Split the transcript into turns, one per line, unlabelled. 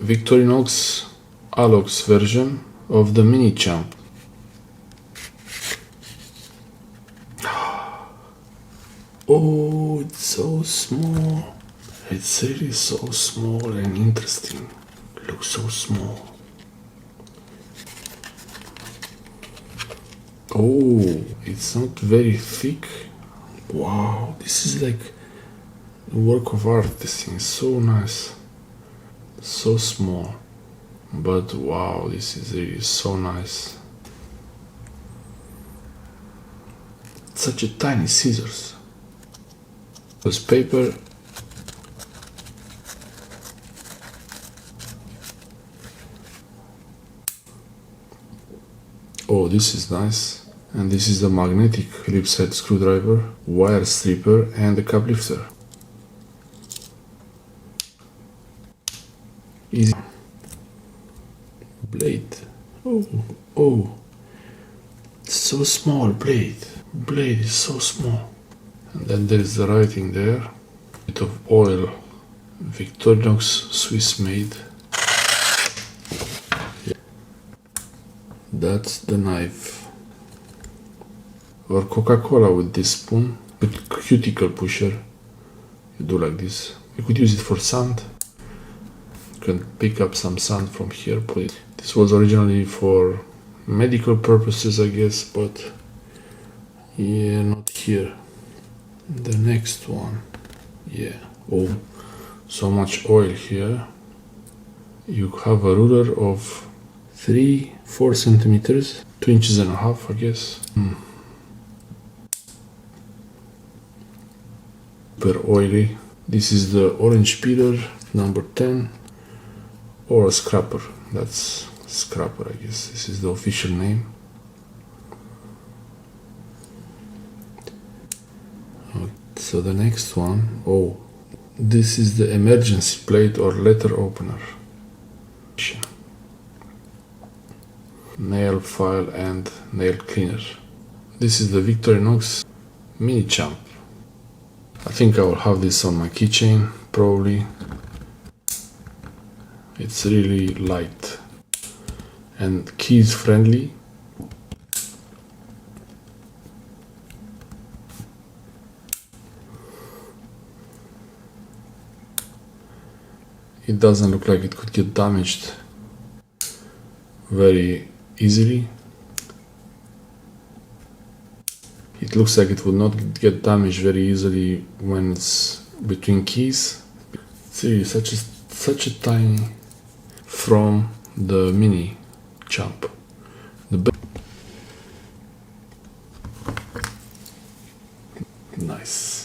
Victorinox Alox version of the Mini Champ. Oh, it's so small. It's really so small and interesting. Looks so small. Oh, it's not very thick. Wow, this is like a work of art. This thing is so nice. So small. But wow, this is really so nice. Such a tiny scissors. This paper. Oh, this is nice. And this is the magnetic Phillips head screwdriver, wire stripper, and the cap lifter. Easy. Blade. Oh. So small blade. Blade is so small. And then there is the writing there. Bit of oil. Victorinox Swiss made. That's the knife. Or Coca-Cola with this spoon. With cuticle pusher. You do like this. You could use it for sand. You can pick up some sand from here, put it. This was originally for medical purposes, I guess, but yeah, not here. The next one. Yeah. Oh, so much oil here. You have a ruler of 3-4 centimeters, 2.5 inches, I guess. Super oily. This is the orange peeler, number 10, or a scraper. That's scraper, I guess. This is the official name. Okay, so the next one, oh, this is the emergency plate or letter opener. Nail file and nail cleaner. This is the Victorinox MiniChamp. I think I will have this on my keychain, probably. It's really light and keys friendly. It doesn't look like it could get damaged very easily. It looks like it would not get damaged very easily when it's between keys. See, such a tiny from the Mini Champ. Nice.